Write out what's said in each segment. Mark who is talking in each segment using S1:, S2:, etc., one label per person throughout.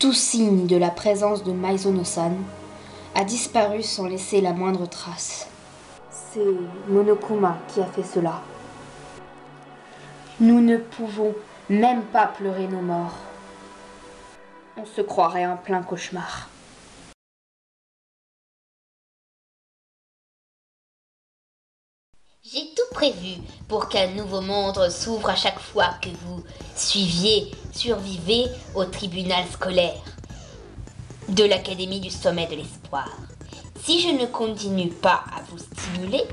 S1: Tout signe de la présence de Maizono-san a disparu sans laisser la moindre trace. C'est Monokuma qui a fait cela. Nous ne pouvons même pas pleurer nos morts. On se croirait en plein cauchemar.
S2: J'ai tout prévu pour qu'un nouveau monde s'ouvre à chaque fois que vous survivez au tribunal scolaire de l'Académie du Sommet de l'Espoir. Si je ne continue pas à vous stimuler,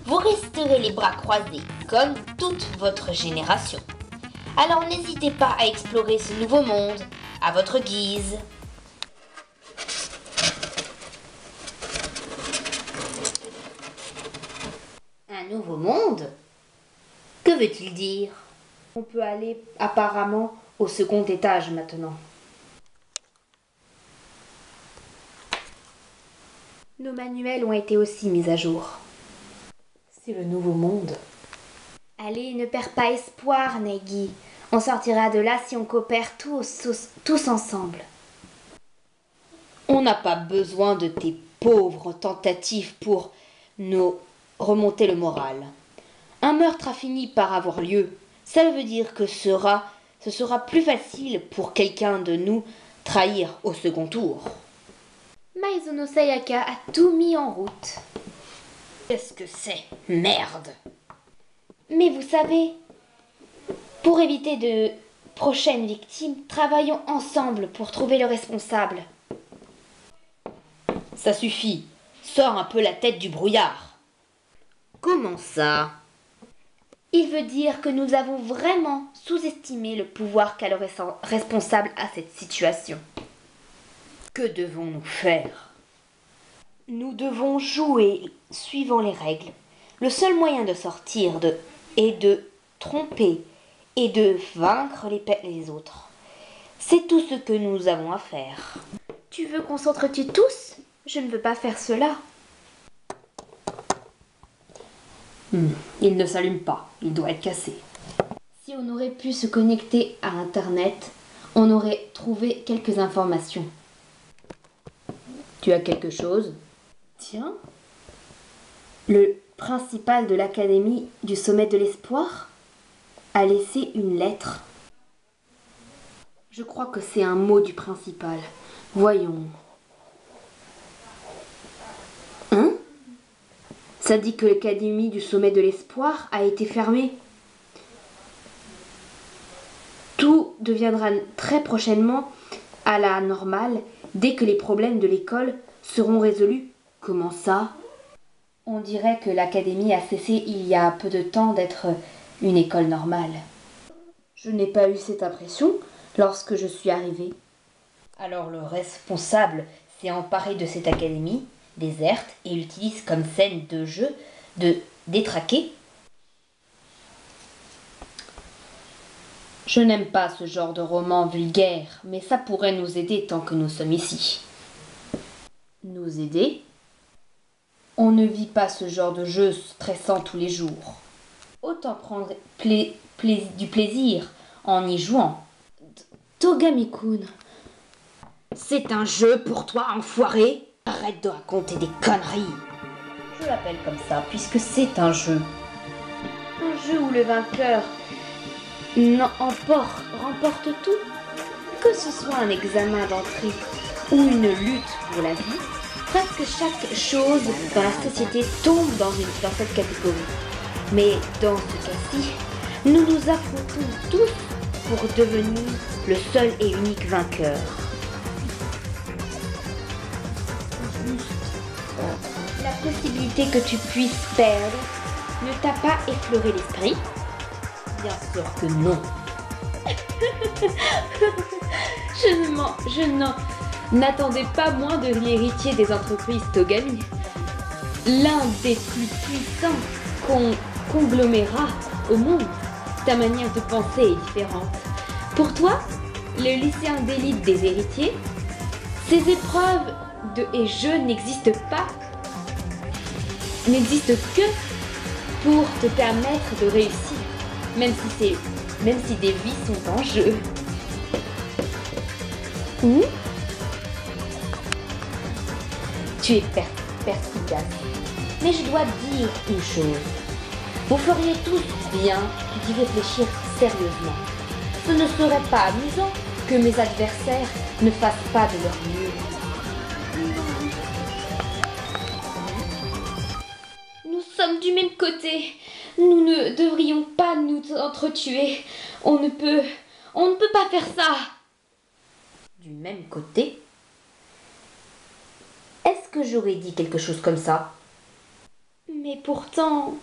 S2: vous resterez les bras croisés comme toute votre génération. Alors n'hésitez pas à explorer ce nouveau monde à votre guise. Un nouveau monde? Que veut-il dire?
S1: On peut aller apparemment au second étage maintenant. Nos manuels ont été aussi mis à jour. C'est le nouveau monde. Allez, ne perds pas espoir, Nagi. On sortira de là si on coopère tous ensemble. On n'a pas besoin de tes pauvres tentatives pour nous remonter le moral. Un meurtre a fini par avoir lieu. Ça veut dire que ce sera plus facile pour quelqu'un de nous trahir au second tour. Maizono Sayaka a tout mis en route.
S2: Qu'est-ce que c'est? Merde!
S1: Mais vous savez, pour éviter de prochaines victimes, travaillons ensemble pour trouver le responsable.
S2: Ça suffit. Sors un peu la tête du brouillard. Comment ça?
S1: Il veut dire que nous avons vraiment sous-estimé le pouvoir qu'a le responsable à cette situation.
S2: Que devons-nous faire?
S1: Nous devons jouer suivant les règles. Le seul moyen de sortir est de tromper et de vaincre les autres. C'est tout ce que nous avons à faire. Tu veux qu'on s'entretue tous? Je ne veux pas faire cela.
S2: Il ne s'allume pas. Il doit être cassé.
S1: Si on aurait pu se connecter à Internet, on aurait trouvé quelques informations.
S2: Tu as quelque chose?
S1: Tiens. Le principal de l'Académie du Sommet de l'Espoir a laissé une lettre. Je crois que c'est un mot du principal. Voyons. Hein? Ça dit que l'Académie du Sommet de l'Espoir a été fermée. Tout deviendra très prochainement à la normale dès que les problèmes de l'école seront résolus. Comment ça? On dirait que l'Académie a cessé il y a peu de temps d'être une école normale. Je n'ai pas eu cette impression lorsque je suis arrivée.
S2: Alors le responsable s'est emparé de cette académie déserte et l'utilise comme scène de jeu de détraquer.
S1: Je n'aime pas ce genre de roman vulgaire, mais ça pourrait nous aider tant que nous sommes ici. Nous aider? On ne vit pas ce genre de jeu stressant tous les jours. Autant prendre du plaisir en y jouant. Togami-kun.
S2: C'est un jeu pour toi, enfoiré? Arrête de raconter des conneries.
S1: Je l'appelle comme ça, puisque c'est un jeu. Un jeu où le vainqueur remporte tout. Que ce soit un examen d'entrée ou une lutte pour la vie, presque chaque chose dans la société tombe dans cette catégorie. Mais dans ce cas-ci, nous nous affrontons tous pour devenir le seul et unique vainqueur. La possibilité que tu puisses perdre ne t'a pas effleuré l'esprit?
S2: Bien sûr que non.
S1: Je n'attendais pas moins de l'héritier des entreprises Togami. L'un des plus puissants conglomérats au monde. Ta manière de penser est différente. Pour toi, le lycéen d'élite des héritiers, ces épreuves et jeux n'existent que pour te permettre de réussir, même si des vies sont en jeu. Hmm? Tu es perspicace. Mais je dois te dire une chose. Vous feriez tous bien d'y réfléchir sérieusement. Ce ne serait pas amusant que mes adversaires ne fassent pas de leur mieux. Nous sommes du même côté. Nous ne devrions pas nous entretuer. On ne peut pas faire ça. Du même côté? Est-ce que j'aurais dit quelque chose comme ça? Mais pourtant,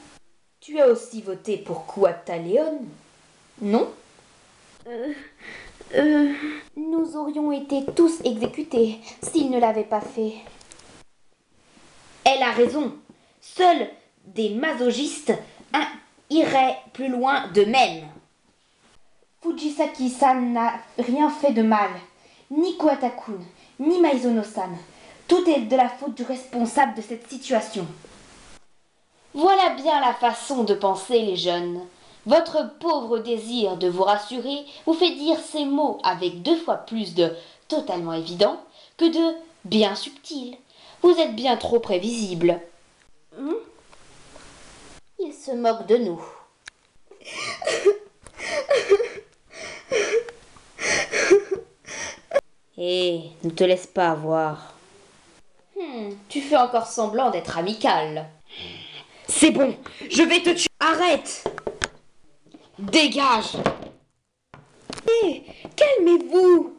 S1: tu as aussi voté pour Kuataleon, non? Nous aurions été tous exécutés s'il ne l'avait pas fait. Elle a raison. Seuls des masochistes iraient plus loin d'eux-mêmes. Fujisaki-san n'a rien fait de mal. Ni Kuatakun, ni Maizono-san. Tout est de la faute du responsable de cette situation. Voilà bien la façon de penser, les jeunes. Votre pauvre désir de vous rassurer vous fait dire ces mots avec 2 fois plus de totalement évident que de bien subtil. Vous êtes bien trop prévisible. Il se moque de nous. Hé, ne te laisse pas avoir. Tu fais encore semblant d'être amical. C'est bon, je vais te tuer. Arrête! Dégage! Hé, calmez-vous!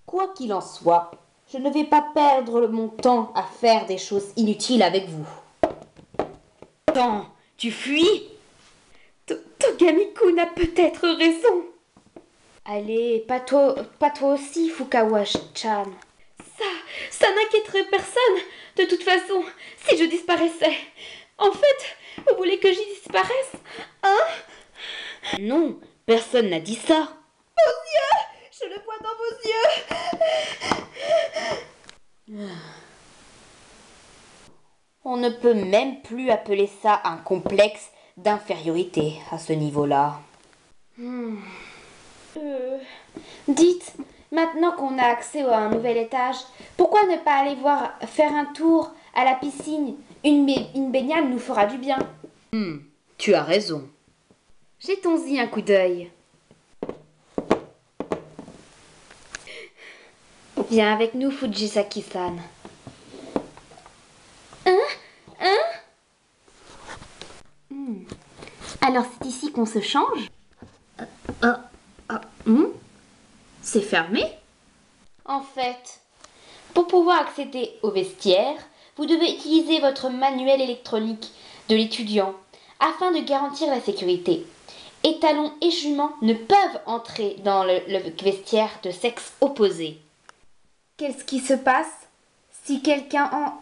S1: Quoi qu'il en soit, je ne vais pas perdre mon temps à faire des choses inutiles avec vous. Attends, tu fuis? Togami-kun a peut-être raison. Allez, pas toi aussi, Fukawa-chan. Ça n'inquiéterait personne. De toute façon, si je disparaissais. En fait, vous voulez que j'y disparaisse? Hein? Non, personne n'a dit ça. Vos yeux! Je le vois dans vos yeux! On ne peut même plus appeler ça un complexe d'infériorité à ce niveau-là. Dites, maintenant qu'on a accès à un nouvel étage, pourquoi ne pas aller faire un tour à la piscine? Une baignade nous fera du bien. Tu as raison. Jetons-y un coup d'œil. Viens avec nous, Fujisaki-san. Alors c'est ici qu'on se change? C'est fermé? En fait, pour pouvoir accéder au vestiaire, vous devez utiliser votre manuel électronique de l'étudiant afin de garantir la sécurité. Étalons et juments ne peuvent entrer dans le vestiaire de sexe opposé. Qu'est-ce qui se passe si quelqu'un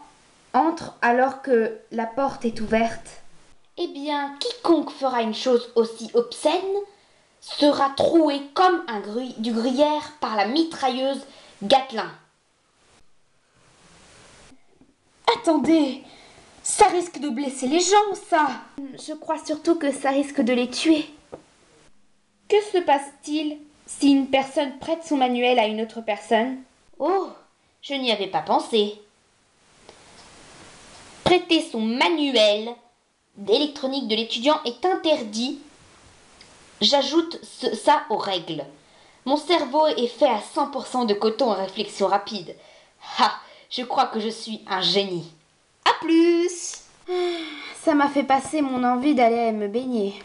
S1: entre alors que la porte est ouverte? Eh bien, quiconque fera une chose aussi obscène sera troué comme du gruyère par la mitrailleuse Gatlin. Attendez, ça risque de blesser les gens, ça. Je crois surtout que ça risque de les tuer. Que se passe-t-il si une personne prête son manuel à une autre personne? Oh, je n'y avais pas pensé. Prêter son manuel d'électronique de l'étudiant est interdit. J'ajoute ça aux règles. Mon cerveau est fait à 100% de coton en réflexion rapide. Je crois que je suis un génie. À plus! Ça m'a fait passer mon envie d'aller me baigner.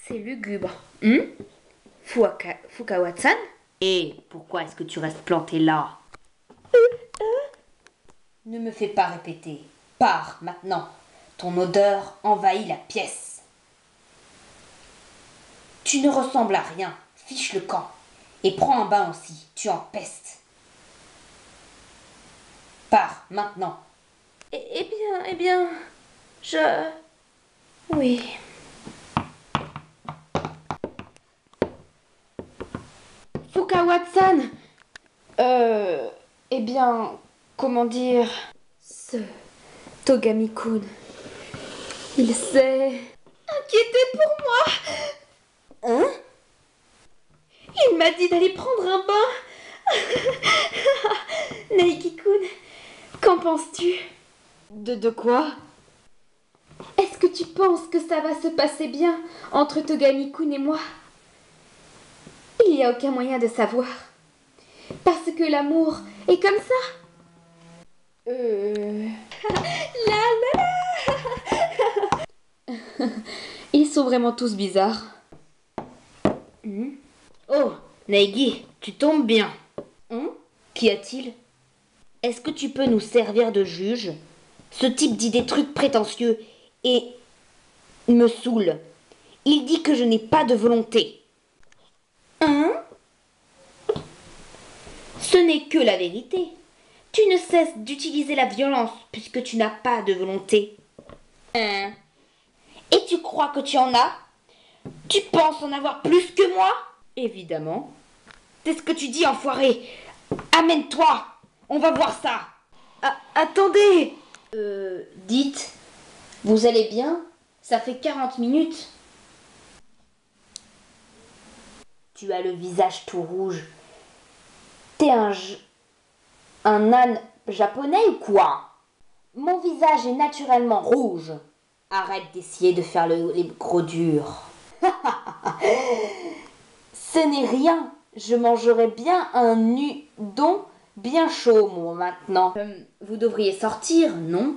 S1: C'est lugubre. Fukawa-san? Et pourquoi est-ce que tu restes planté là? Ne me fais pas répéter. Pars maintenant. Ton odeur envahit la pièce. Tu ne ressembles à rien. Fiche le camp. Et prends un bain aussi. Tu empestes. Pars maintenant. Eh bien, Oui. Fukawa-san. Eh bien, comment dire... Ce Togami-kun. Il s'est inquiété pour moi.
S2: Hein?
S1: Il m'a dit d'aller prendre un bain. Naegi-kun, qu'en penses-tu?
S2: De quoi?
S1: Est-ce que tu penses que ça va se passer bien entre Togami-kun et moi? Il n'y a aucun moyen de savoir. Parce que l'amour est comme ça. La la la. Ils sont vraiment tous bizarres.
S2: Oh, Naegi, tu tombes bien.
S1: Qu'y a-t-il?
S2: Est-ce que tu peux nous servir de juge? Ce type dit des trucs prétentieux et me saoule. Il dit que je n'ai pas de volonté. Ce n'est que la vérité. Tu ne cesses d'utiliser la violence puisque tu n'as pas de volonté. Et tu crois que tu en as? Tu penses en avoir plus que moi?
S1: Évidemment.
S2: C'est ce que tu dis, enfoiré. Amène-toi. On va voir ça.
S1: Attendez.
S2: Dites, vous allez bien? Ça fait 40 minutes. Tu as le visage tout rouge. T'es un âne japonais ou quoi? Mon visage est naturellement rouge. Arrête d'essayer de faire les gros durs. Ce n'est rien. Je mangerai bien un udon bien chaud, moi, maintenant.
S1: Vous devriez sortir, non?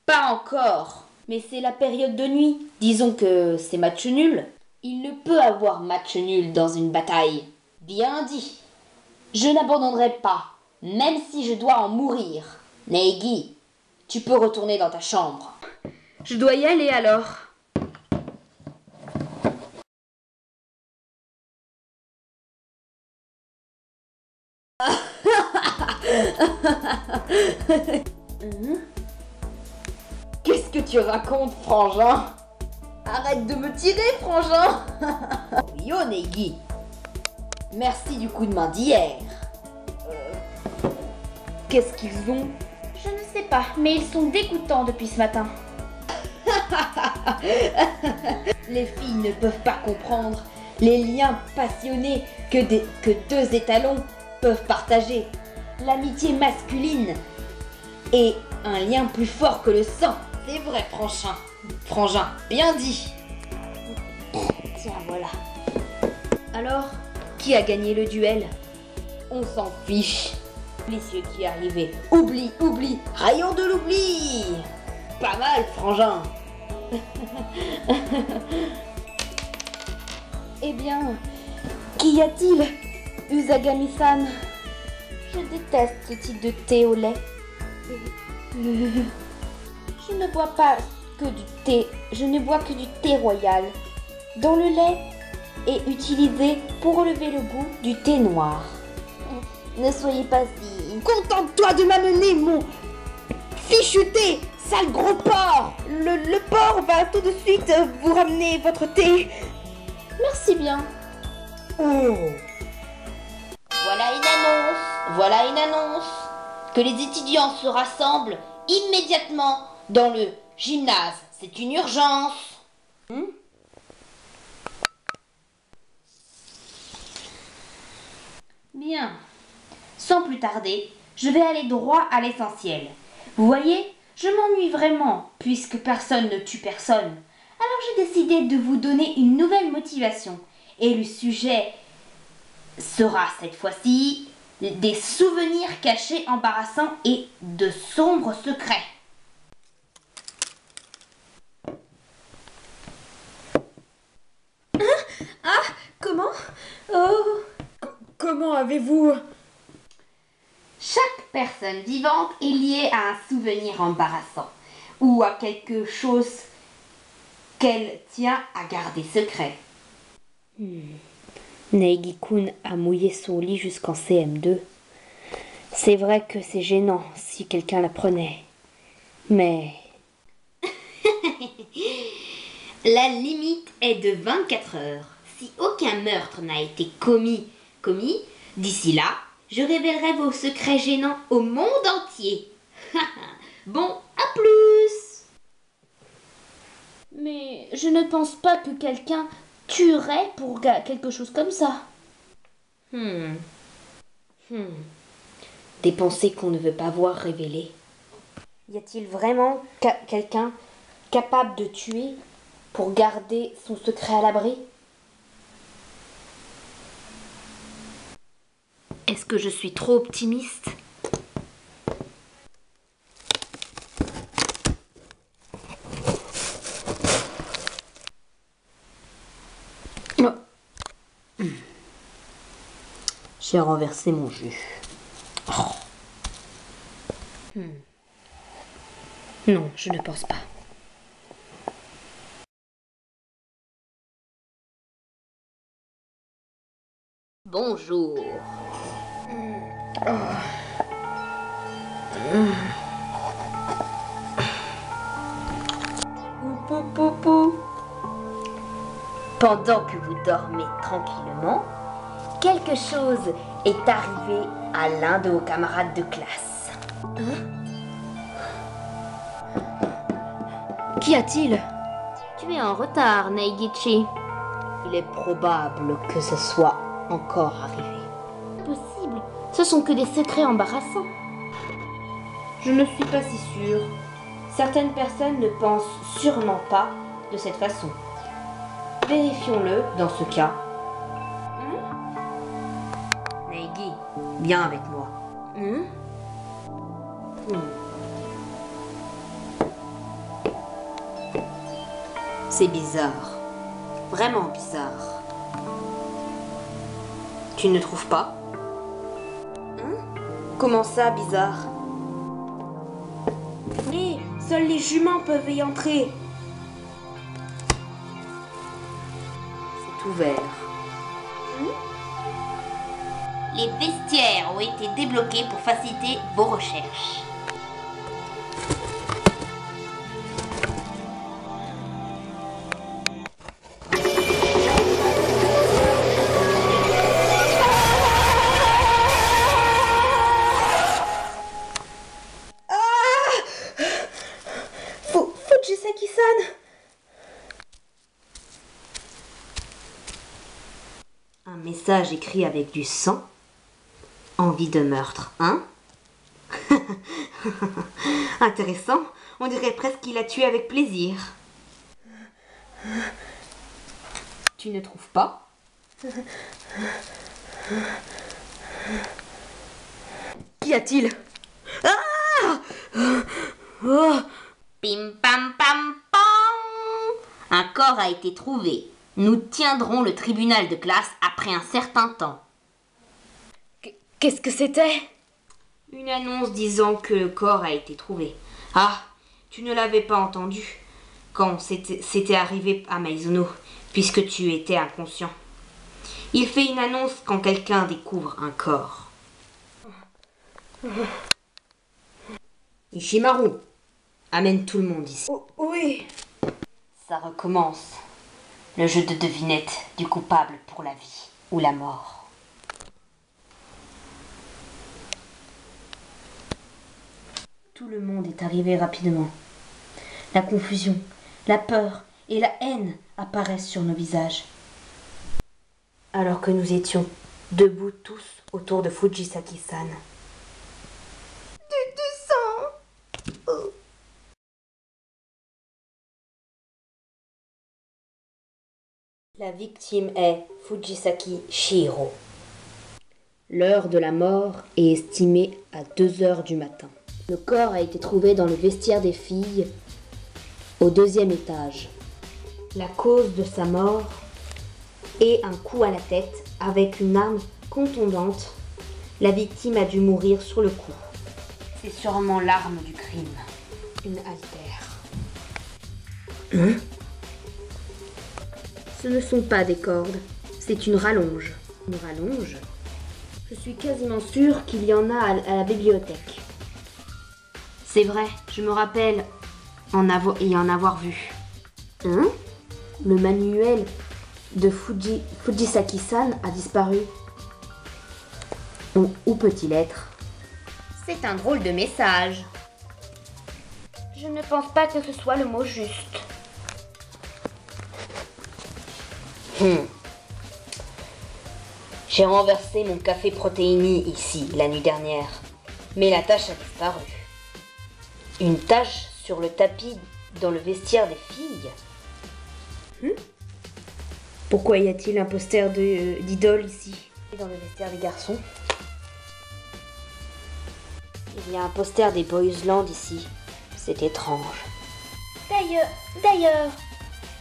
S2: Pas encore. Mais c'est la période de nuit. Disons que c'est match nul. Il ne peut avoir match nul dans une bataille. Bien dit. Je n'abandonnerai pas, même si je dois en mourir. Neigi, tu peux retourner dans ta chambre.
S1: Je dois y aller alors.
S2: Qu'est-ce que tu racontes, frangin? Arrête de me tirer, frangin. Yo, Neigi. Merci du coup de main d'hier. Qu'est-ce qu'ils ont?
S1: Je ne sais pas, mais ils sont dégoûtants depuis ce matin.
S2: Les filles ne peuvent pas comprendre les liens passionnés que deux étalons peuvent partager. L'amitié masculine est un lien plus fort que le sang. C'est vrai, frangin, bien dit. Tiens, voilà.
S1: Alors, qui a gagné le duel?
S2: On s'en fiche. L'essieu qui est arrivé. Oublie, rayon de l'oubli. Pas mal, frangin.
S1: Eh bien, qu'y a-t-il, Usagami-san? Je déteste ce type de thé au lait. Je ne bois pas que du thé, je ne bois que du thé royal, dont le lait est utilisé pour relever le goût du thé noir.
S2: Ne soyez pas si... Contente-toi de m'amener mon fichu thé, sale gros porc. Le porc va tout de suite vous ramener votre thé.
S1: Merci bien.
S2: Oh. Voilà une annonce. Que les étudiants se rassemblent immédiatement dans le gymnase. C'est une urgence.
S1: Bien. Sans plus tarder, je vais aller droit à l'essentiel. Vous voyez, je m'ennuie vraiment, puisque personne ne tue personne. Alors j'ai décidé de vous donner une nouvelle motivation. Et le sujet sera cette fois-ci des souvenirs cachés, embarrassants et de sombres secrets. Comment? Oh!
S2: Comment avez-vous...
S1: Chaque personne vivante est liée à un souvenir embarrassant ou à quelque chose qu'elle tient à garder secret.
S2: Neigi-kun a mouillé son lit jusqu'en CM2. C'est vrai que c'est gênant si quelqu'un l'apprenait. Mais...
S1: La limite est de 24 heures. Si aucun meurtre n'a été commis, d'ici là, je révélerai vos secrets gênants au monde entier. Bon, à plus! je ne pense pas que quelqu'un tuerait pour quelque chose comme ça. Des pensées qu'on ne veut pas voir révélées. Y a-t-il vraiment quelqu'un capable de tuer pour garder son secret à l'abri? Est-ce que je suis trop optimiste? Oh. J'ai renversé mon jus. Oh. Non, je ne pense pas.
S2: Bonjour. Pendant que vous dormez tranquillement, quelque chose est arrivé à l'un de vos camarades de classe.
S1: Qu'y a-t-il? Tu es en retard, Neigichi.
S2: Il est probable que ce soit encore arrivé.
S1: Possible. Ce sont que des secrets embarrassants. Je ne suis pas si sûre. Certaines personnes ne pensent sûrement pas de cette façon. Vérifions-le dans ce cas.
S2: Neigi, viens avec moi. C'est bizarre. Vraiment bizarre. Tu ne trouves pas?
S1: Comment ça, bizarre? Mais seuls les juments peuvent y entrer.
S2: C'est ouvert. Les vestiaires ont été débloqués pour faciliter vos recherches.
S1: Fujisaki-san!
S2: Un message écrit avec du sang. Envie de meurtre, hein? Intéressant. On dirait presque qu'il a tué avec plaisir. Tu ne trouves pas?
S1: Qu'y a-t-il?
S2: Pim pam pam pam! Un corps a été trouvé. Nous tiendrons le tribunal de classe après un certain temps.
S1: Qu'est-ce que c'était?
S2: Une annonce disant que le corps a été trouvé. Ah, tu ne l'avais pas entendu quand c'était arrivé à Maizono, puisque tu étais inconscient. Il fait une annonce quand quelqu'un découvre un corps. Ishimaru, amène tout le monde ici.
S1: Oh, oui.
S2: Ça recommence. Le jeu de devinette du coupable pour la vie ou la mort.
S1: Tout le monde est arrivé rapidement. La confusion, la peur et la haine apparaissent sur nos visages. Alors que nous étions debout tous autour de Fujisaki-san. Du sang! Oh. La victime est Fujisaki Shihiro. L'heure de la mort est estimée à 2 heures du matin. Le corps a été trouvé dans le vestiaire des filles, au 2e étage. La cause de sa mort est un coup à la tête avec une arme contondante. La victime a dû mourir sur le coup. C'est sûrement l'arme du crime. Une haltère. Ce ne sont pas des cordes, c'est une rallonge. Une rallonge? Je suis quasiment sûre qu'il y en a à la bibliothèque. C'est vrai, je me rappelle y en avoir vu. Le manuel de Fujisaki-san a disparu. Où peut-il être?
S2: C'est un drôle de message.
S1: Je ne pense pas que ce soit le mot juste.
S2: J'ai renversé mon café protéiné ici la nuit dernière, mais la tache a disparu. Une tache sur le tapis dans le vestiaire des filles.
S1: Pourquoi y a-t-il un poster d'idole ici? Dans le vestiaire des garçons. Il y a un poster des Boys Land ici. C'est étrange.
S3: D'ailleurs,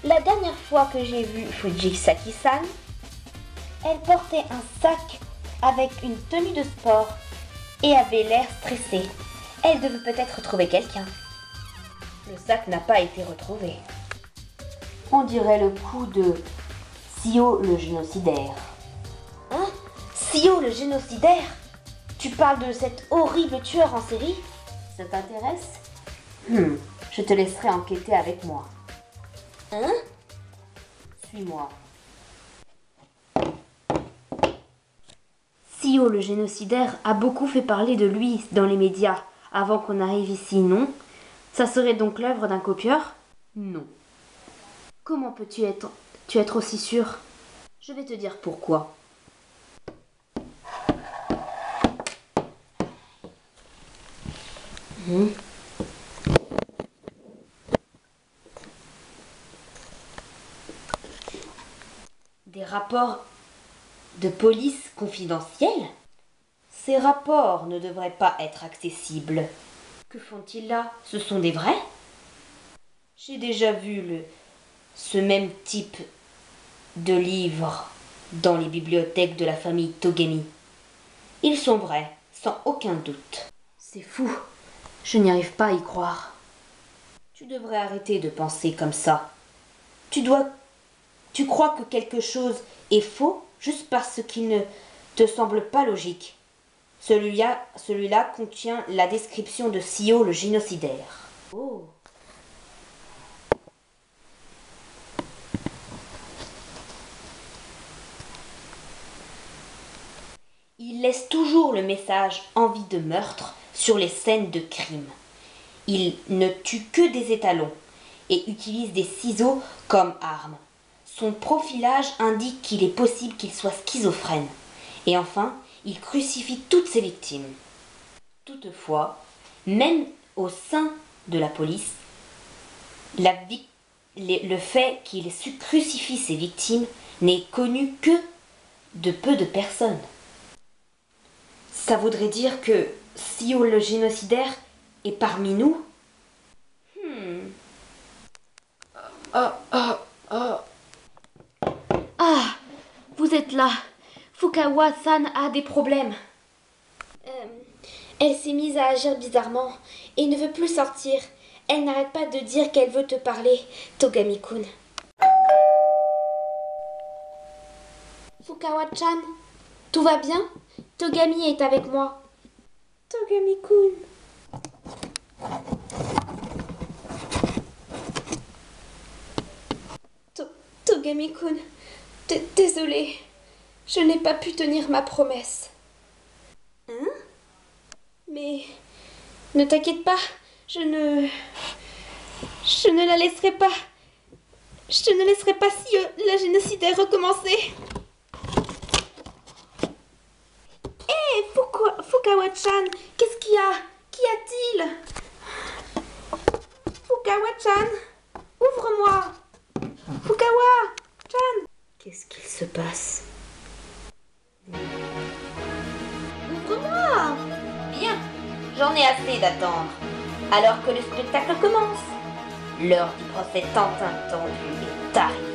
S3: la dernière fois que j'ai vu Fujisaki-san, elle portait un sac avec une tenue de sport et avait l'air stressée. Elle devait peut-être trouver quelqu'un.
S1: Le sac n'a pas été retrouvé. On dirait le coup de Sio le génocidaire.
S3: Hein? Sio le génocidaire? Tu parles de cet horrible tueur en série?
S1: Ça t'intéresse? Je te laisserai enquêter avec moi.
S3: Hein?
S1: Suis-moi. Sio le génocidaire a beaucoup fait parler de lui dans les médias avant qu'on arrive ici, non? Ça serait donc l'œuvre d'un copieur? Non. Comment peux-tu être aussi sûr? Je vais te dire pourquoi. Des rapports de police confidentiels? Ces rapports ne devraient pas être accessibles. Que font-ils là? Ce sont des vrais? J'ai déjà vu ce même type de livres dans les bibliothèques de la famille Togemi. Ils sont vrais, sans aucun doute. C'est fou. Je n'y arrive pas à y croire. Tu devrais arrêter de penser comme ça. Tu crois que quelque chose est faux juste parce qu'il ne te semble pas logique. Celui-là contient la description de Sio le génocidaire. Oh. Il laisse toujours le message envie de meurtre sur les scènes de crime. Il ne tue que des étalons et utilise des ciseaux comme arme. Son profilage indique qu'il est possible qu'il soit schizophrène. Et enfin, il crucifie toutes ses victimes. Toutefois, même au sein de la police, le fait qu'il crucifie ses victimes n'est connu que de peu de personnes. Ça voudrait dire que Sio le génocidaire est parmi nous? Ah, vous êtes là. Fukawa-san a des problèmes.
S3: Elle s'est mise à agir bizarrement et ne veut plus sortir. Elle n'arrête pas de dire qu'elle veut te parler, Togami-kun. Fukawa-chan, tout va bien? Togami est avec moi. Togami-kun. Togami-kun, désolée. Je n'ai pas pu tenir ma promesse. Hein? Mais ne t'inquiète pas, je ne la laisserai pas. Je ne laisserai pas si la génocidaire recommencer. Hé, Fukawa-chan, qu'est-ce qu'il y a? Qu'y a-t-il? Fukawa-chan, ouvre-moi. Fukawa-chan.
S1: Qu'est-ce qu'il se passe?
S3: Ouvre-moi.
S2: Bien, j'en ai assez d'attendre. Alors que le spectacle commence. L'heure du procès tant attendu est arrivée.